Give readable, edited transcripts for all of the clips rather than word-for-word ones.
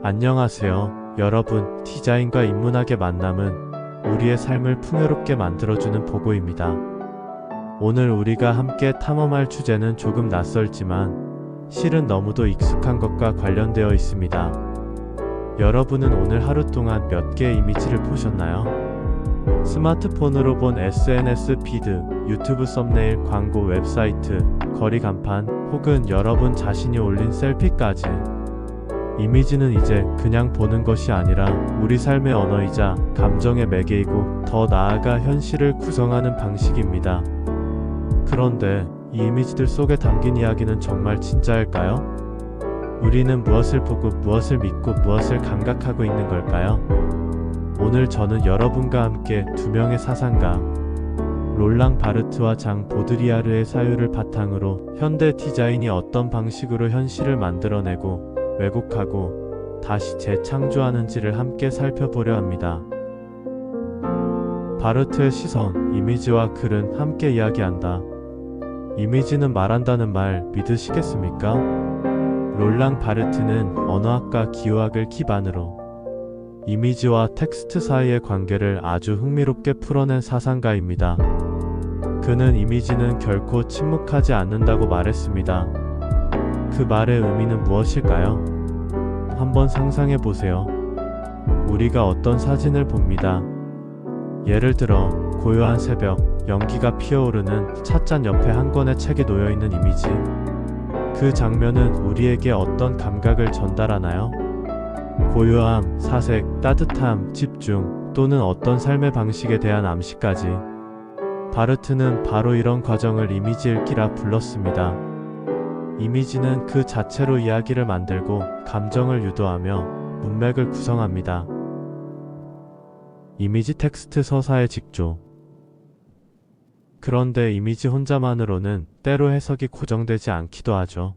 안녕하세요, 여러분. 디자인과 인문학의 만남은 우리의 삶을 풍요롭게 만들어주는 보고입니다. 오늘 우리가 함께 탐험할 주제는 조금 낯설지만 실은 너무도 익숙한 것과 관련되어 있습니다. 여러분은 오늘 하루 동안 몇 개의 이미지를 보셨나요? 스마트폰으로 본 SNS 피드, 유튜브 썸네일, 광고, 웹사이트, 거리 간판, 혹은 여러분 자신이 올린 셀피까지. 이미지는 이제 그냥 보는 것이 아니라 우리 삶의 언어이자 감정의 매개이고 더 나아가 현실을 구성하는 방식입니다. 그런데 이 이미지들 속에 담긴 이야기는 정말 진짜일까요? 우리는 무엇을 보고 무엇을 믿고 무엇을 감각하고 있는 걸까요? 오늘 저는 여러분과 함께 두 명의 사상가 롤랑 바르트와 장 보드리아르의 사유를 바탕으로 현대 디자인이 어떤 방식으로 현실을 만들어내고 왜곡하고 다시 재창조하는지를 함께 살펴보려 합니다. 바르트의 시선, 이미지와 글은 함께 이야기한다. 이미지는 말한다는 말 믿으시겠습니까? 롤랑 바르트는 언어학과 기호학을 기반으로 이미지와 텍스트 사이의 관계를 아주 흥미롭게 풀어낸 사상가입니다. 그는 이미지는 결코 침묵하지 않는다고 말했습니다. 그 말의 의미는 무엇일까요? 한번 상상해 보세요. 우리가 어떤 사진을 봅니다. 예를 들어 고요한 새벽, 연기가 피어오르는 찻잔 옆에 한 권의 책이 놓여있는 이미지. 그 장면은 우리에게 어떤 감각을 전달하나요? 고요함, 사색, 따뜻함, 집중, 또는 어떤 삶의 방식에 대한 암시까지. 바르트는 바로 이런 과정을 이미지 읽기라 불렀습니다. 이미지는 그 자체로 이야기를 만들고 감정을 유도하며 문맥을 구성합니다. 이미지 텍스트 서사의 직조. 그런데 이미지 혼자만으로는 때로 해석이 고정되지 않기도 하죠.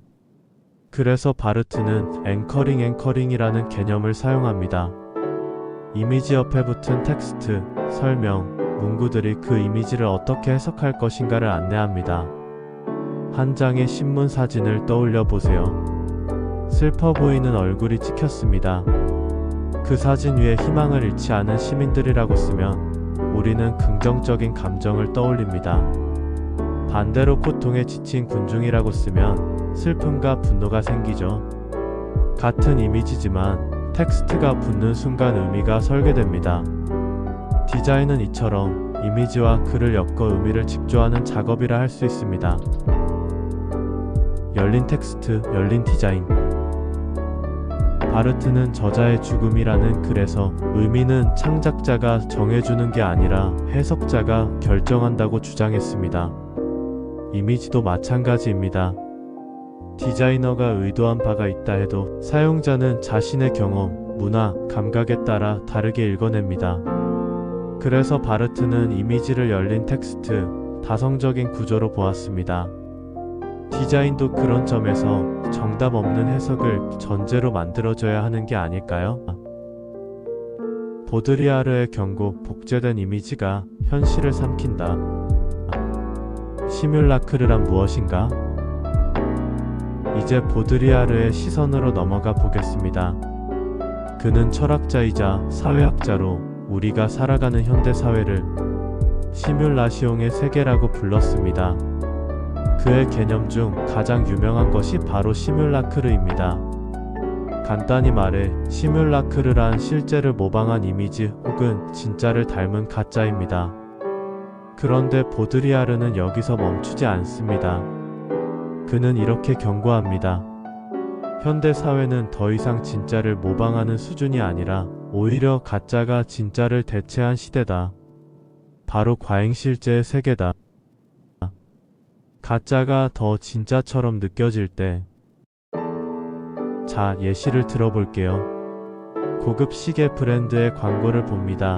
그래서 바르트는 앵커링이라는 개념을 사용합니다. 이미지 옆에 붙은 텍스트, 설명, 문구들이 그 이미지를 어떻게 해석할 것인가를 안내합니다. 한 장의 신문 사진을 떠올려 보세요. 슬퍼 보이는 얼굴이 찍혔습니다. 그 사진 위에 희망을 잃지 않은 시민들이라고 쓰면 우리는 긍정적인 감정을 떠올립니다. 반대로 고통에 지친 군중이라고 쓰면 슬픔과 분노가 생기죠. 같은 이미지지만 텍스트가 붙는 순간 의미가 설계됩니다. 디자인은 이처럼 이미지와 글을 엮어 의미를 직조하는 작업이라 할 수 있습니다. 열린 텍스트, 열린 디자인. 바르트는 저자의 죽음이라는 글에서 의미는 창작자가 정해주는 게 아니라 해석자가 결정한다고 주장했습니다. 이미지도 마찬가지입니다. 디자이너가 의도한 바가 있다 해도 사용자는 자신의 경험, 문화, 감각에 따라 다르게 읽어냅니다. 그래서 바르트는 이미지를 열린 텍스트, 다성적인 구조로 보았습니다. 디자인도 그런 점에서 정답 없는 해석을 전제로 만들어져야 하는 게 아닐까요? 보드리아르의 경고, 복제된 이미지가 현실을 삼킨다. 시뮬라크르란 무엇인가? 이제 보드리아르의 시선으로 넘어가 보겠습니다. 그는 철학자이자 사회학자로 우리가 살아가는 현대 사회를 시뮬라시옹의 세계라고 불렀습니다. 그의 개념 중 가장 유명한 것이 바로 시뮬라크르입니다. 간단히 말해 시뮬라크르란 실제를 모방한 이미지 혹은 진짜를 닮은 가짜입니다. 그런데 보드리아르는 여기서 멈추지 않습니다. 그는 이렇게 경고합니다. 현대 사회는 더 이상 진짜를 모방하는 수준이 아니라 오히려 가짜가 진짜를 대체한 시대다. 바로 과잉실제의 세계다. 가짜가 더 진짜처럼 느껴질 때. 자, 예시를 들어볼게요. 고급 시계 브랜드의 광고를 봅니다.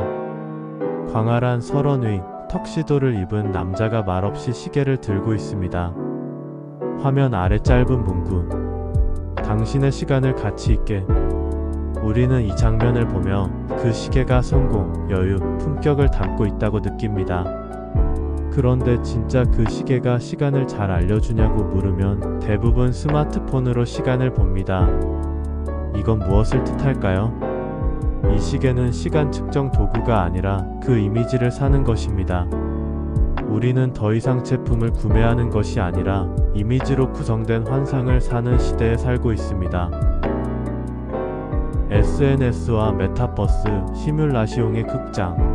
광활한 설원 위 턱시도를 입은 남자가 말없이 시계를 들고 있습니다. 화면 아래 짧은 문구. 당신의 시간을 가치 있게. 우리는 이 장면을 보며 그 시계가 성공, 여유, 품격을 담고 있다고 느낍니다. 그런데 진짜 그 시계가 시간을 잘 알려주냐고 물으면 대부분 스마트폰으로 시간을 봅니다. 이건 무엇을 뜻할까요? 이 시계는 시간 측정 도구가 아니라 그 이미지를 사는 것입니다. 우리는 더 이상 제품을 구매하는 것이 아니라 이미지로 구성된 환상을 사는 시대에 살고 있습니다. SNS와 메타버스, 시뮬라시옹의 극장.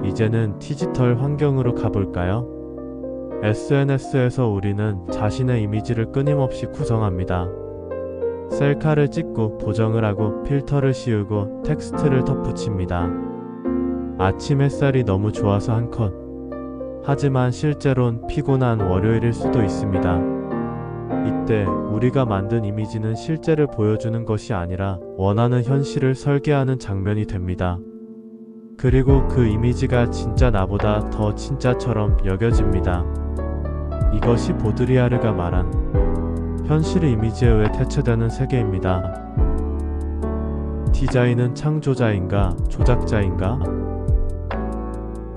이제는 디지털 환경으로 가볼까요? SNS에서 우리는 자신의 이미지를 끊임없이 구성합니다. 셀카를 찍고 보정을 하고 필터를 씌우고 텍스트를 덧붙입니다. 아침 햇살이 너무 좋아서 한 컷. 하지만 실제론 피곤한 월요일일 수도 있습니다. 이때 우리가 만든 이미지는 실제를 보여주는 것이 아니라 원하는 현실을 설계하는 장면이 됩니다. 그리고 그 이미지가 진짜 나보다 더 진짜처럼 여겨집니다. 이것이 보드리아르가 말한 현실의 이미지에 의해 대체되는 세계입니다. 디자인은 창조자인가, 조작자인가?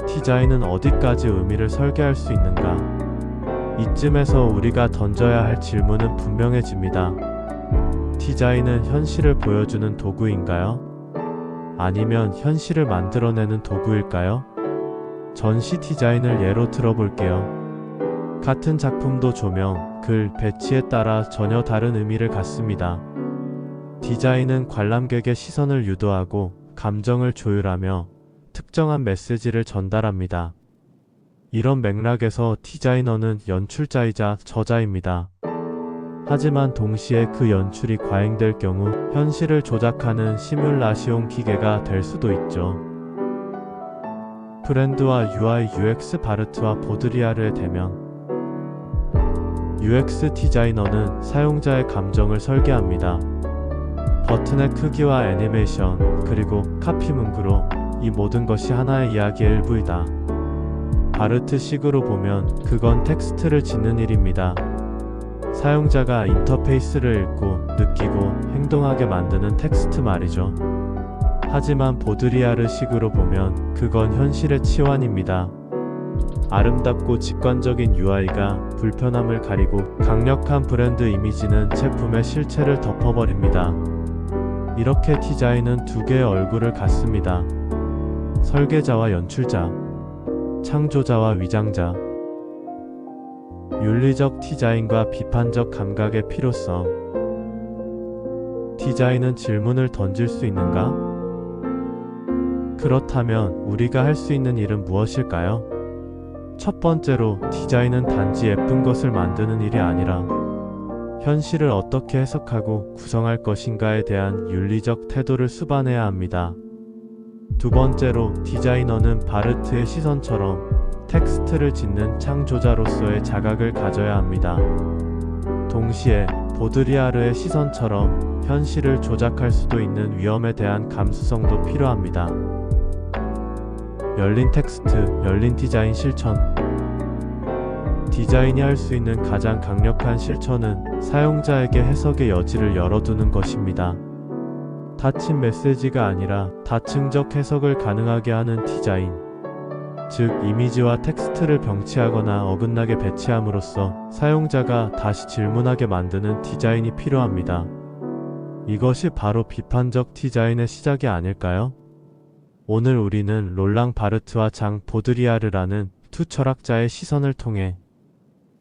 디자인은 어디까지 의미를 설계할 수 있는가? 이쯤에서 우리가 던져야 할 질문은 분명해집니다. 디자인은 현실을 보여주는 도구인가요? 아니면 현실을 만들어내는 도구일까요? 전시 디자인을 예로 들어볼게요. 같은 작품도 조명, 글, 배치에 따라 전혀 다른 의미를 갖습니다. 디자인은 관람객의 시선을 유도하고 감정을 조율하며 특정한 메시지를 전달합니다. 이런 맥락에서 디자이너는 연출자이자 저자입니다. 하지만 동시에 그 연출이 과잉될 경우 현실을 조작하는 시뮬라시옹 기계가 될 수도 있죠. 브랜드와 UI, UX 바르트와 보드리아르의 대면. UX 디자이너는 사용자의 감정을 설계합니다. 버튼의 크기와 애니메이션, 그리고 카피 문구로 이 모든 것이 하나의 이야기의 일부이다. 바르트식으로 보면 그건 텍스트를 짓는 일입니다. 사용자가 인터페이스를 읽고 느끼고 행동하게 만드는 텍스트 말이죠. 하지만 보드리아르식으로 보면 그건 현실의 치환입니다. 아름답고 직관적인 UI가 불편함을 가리고 강력한 브랜드 이미지는 제품의 실체를 덮어버립니다. 이렇게 디자인은 두 개의 얼굴을 갖습니다. 설계자와 연출자, 창조자와 위장자. 윤리적 디자인과 비판적 감각의 필요성. 디자인은 질문을 던질 수 있는가? 그렇다면 우리가 할 수 있는 일은 무엇일까요? 첫 번째로, 디자인은 단지 예쁜 것을 만드는 일이 아니라 현실을 어떻게 해석하고 구성할 것인가에 대한 윤리적 태도를 수반해야 합니다. 두 번째로, 디자이너는 바르트의 시선처럼 텍스트를 짓는 창조자로서의 자각을 가져야 합니다. 동시에 보드리아르의 시선처럼 현실을 조작할 수도 있는 위험에 대한 감수성도 필요합니다. 열린 텍스트, 열린 디자인 실천. 디자인이 할 수 있는 가장 강력한 실천은 사용자에게 해석의 여지를 열어두는 것입니다. 닫힌 메시지가 아니라 다층적 해석을 가능하게 하는 디자인. 즉, 이미지와 텍스트를 병치하거나 어긋나게 배치함으로써 사용자가 다시 질문하게 만드는 디자인이 필요합니다. 이것이 바로 비판적 디자인의 시작이 아닐까요? 오늘 우리는 롤랑 바르트와 장 보드리아르라는 두 철학자의 시선을 통해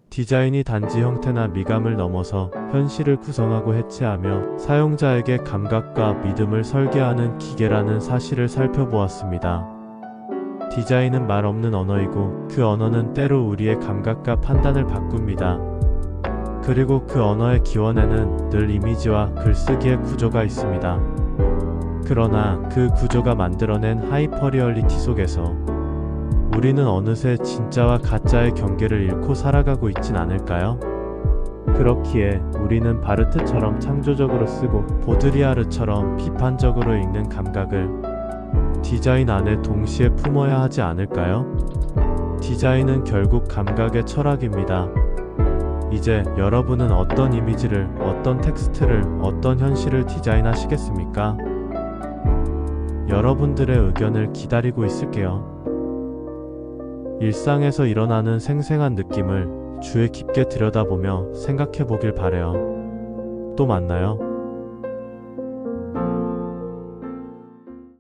디자인이 단지 형태나 미감을 넘어서 현실을 구성하고 해체하며 사용자에게 감각과 믿음을 설계하는 기계라는 사실을 살펴보았습니다. 디자인은 말 없는 언어이고 그 언어는 때로 우리의 감각과 판단을 바꿉니다. 그리고 그 언어의 기원에는 늘 이미지와 글쓰기의 구조가 있습니다. 그러나 그 구조가 만들어낸 하이퍼리얼리티 속에서 우리는 어느새 진짜와 가짜의 경계를 잃고 살아가고 있진 않을까요? 그렇기에 우리는 바르트처럼 창조적으로 쓰고 보드리아르처럼 비판적으로 읽는 감각을 디자인 안에 동시에 품어야 하지 않을까요? 디자인은 결국 감각의 철학입니다. 이제 여러분은 어떤 이미지를, 어떤 텍스트를, 어떤 현실을 디자인하시겠습니까? 여러분들의 의견을 기다리고 있을게요. 일상에서 일어나는 생생한 느낌을 주에 깊게 들여다보며 생각해 보길 바래요. 또 만나요.